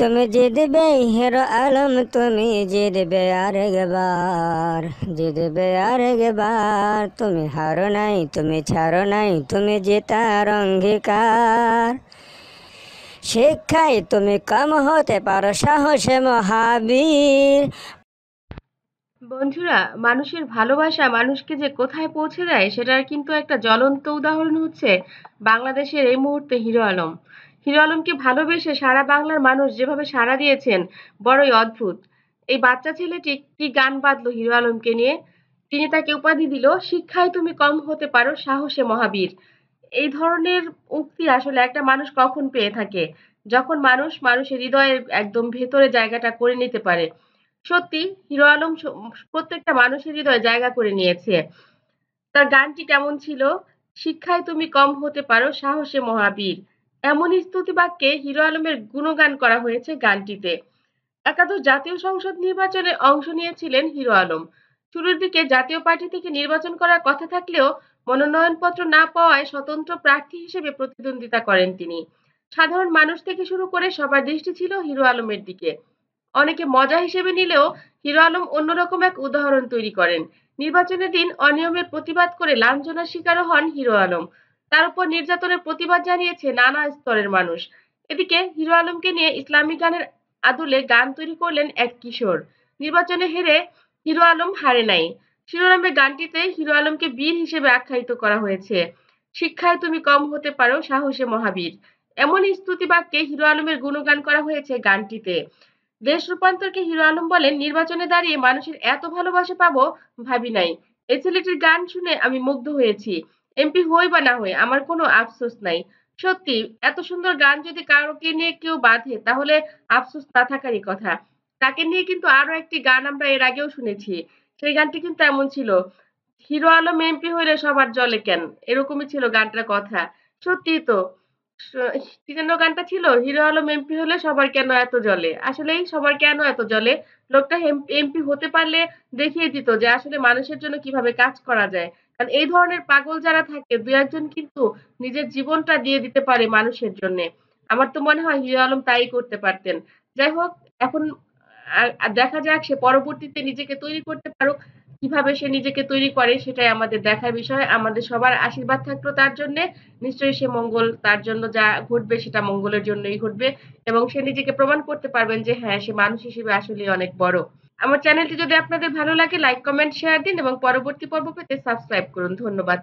তুমি জিতবে হিরো আলম, তুমি জিতবে আরেকবার, জিতবে আরেকবার। তুমি হারো নাই, তুমি ছাড়ো নাই, তুমি জেতার অঙ্গীকার। শিক্ষায় তুমি কম হতে পারো, সাহসে মহাবীর। বন্ধুরা, মানুষের ভালোবাসা মানুষকে যে কোথায় পৌঁছে দেয় সেটার কিন্তু একটা জ্বলন্ত উদাহরণ হচ্ছে বাংলাদেশের এই মুহূর্তে হিরো আলম। হিরো আলমকে ভালোবেসে সারা বাংলার মানুষ যেভাবে সাড়া দিয়েছেন, বড়ই অদ্ভুত। এই বাচ্চা ছেলেটি কি গান বাঁধলো হিরো আলমকে নিয়ে। তিনি তাকে উপাধি দিল, শিক্ষায় তুমি কম হতে পারো, সাহসে মহাবীর। এই ধরনের উক্তি আসলে একটা মানুষ কখন পেয়ে থাকে, যখন মানুষ মানুষের হৃদয়ের একদম ভেতরে জায়গাটা করে নিতে পারে। সত্যি হিরো আলম প্রত্যেকটা মানুষের হৃদয়ে জায়গা করে নিয়েছে। তার গানটি কেমন ছিল? শিক্ষায় তুমি কম হতে পারো, সাহসে মহাবীর। এমনই স্তুতি বাক্যে হিরো আলমের গুণগান করা হয়েছে গানটিতে। একাদশ জাতীয় সংসদ নির্বাচনে অংশ নিয়েছিলেন হিরো আলম। শুরুর দিকে জাতীয় পার্টি থেকে নির্বাচন করার কথা থাকলেও মনোনয়নপত্র না পাওয়ায় স্বতন্ত্র প্রার্থী হিসেবে প্রতিদ্বন্দ্বিতা করেন তিনি। সাধারণ মানুষ থেকে শুরু করে সবার দৃষ্টি ছিল হিরো আলমের দিকে। অনেকে মজা হিসেবে নিলেও হিরো আলম অন্যরকম এক উদাহরণ তৈরি করেন। নির্বাচনের দিন অনিয়মের প্রতিবাদ করে লাঞ্ছনার শিকারও হন হিরো আলম। তার উপর নির্যাতনের প্রতিবাদ জানিয়েছে নানা স্তরের মানুষ। এদিকে হিরো আলমকে নিয়ে ইসলামিক গানের আদলে গান তৈরি করলেন এক কিশোর। নির্বাচনে হেরে হিরো আলম হারে নাই। শিরোনামে গানটিতে হিরো আলমকে বীর হিসেবে আখ্যায়িত করা হয়েছে। শিক্ষায় তুমি কম হতে পারো, সাহসে মহাবীর। এমনই স্তুতি বাক্যে হিরো আলমের গুণগান করা হয়েছে গানটিতে। দেশ রূপান্তরকে হিরো আলম বলেন, নির্বাচনে দাঁড়িয়ে মানুষের এত ভালোবাসা পাবো ভাবি নাই। এই ছেলেটির গান শুনে আমি মুগ্ধ হয়েছি। এমপি হই বা না হই আমার কোনো আফসোস নাই। সত্যি এত সুন্দর গান যদি কাউকে নিয়ে কেউ বাঁধে তাহলে আফসোস না থাকারই কথা। তাকে নিয়ে কিন্তু আরো একটি গান আমরা এর আগেও শুনেছি। সেই গানটি কিন্তু এমন ছিল, হিরো আলম এমপি হইলে সবার জলে কেন, এরকমই ছিল গানটার কথা। সত্যি তো। কি যেন গানটা ছিল, হিরো আলম এমপি হলে সবার কেন এত জ্বলে। আসলেই সবার কেন এত জ্বলে, লোকটা এমপি হতে পারলে দেখিয়ে দিত যে আসলে মানুষের জন্য কিভাবে কাজ করা যায়। কারণ এই ধরনের পাগল যারা থাকে দু একজন কিন্তু নিজের জীবনটা দিয়ে দিতে পারে মানুষের জন্য। আমার তো মনে হয় হিরো আলম তাই করতে পারতেন। যাই হোক, এখন দেখা যাক সে পরবর্তীতে নিজেকে তৈরি করতে পারুক। কিভাবে সে নিজেকে তৈরি করে সেটাই আমাদের দেখার বিষয়। আমাদের সবার আশীর্বাদ থাকলো তার জন্য। নিশ্চয়ই সে মঙ্গল, তার জন্য যা ঘটবে সেটা মঙ্গলের জন্যই ঘটবে। এবং সে নিজেকে প্রমাণ করতে পারবেন যে হ্যাঁ, সে মানুষ হিসেবে আসলেই অনেক বড়। আমার চ্যানেলটি যদি আপনাদের ভালো লাগে লাইক, কমেন্ট, শেয়ার দিন এবং পরবর্তী পর্ব পেতে সাবস্ক্রাইব করুন। ধন্যবাদ।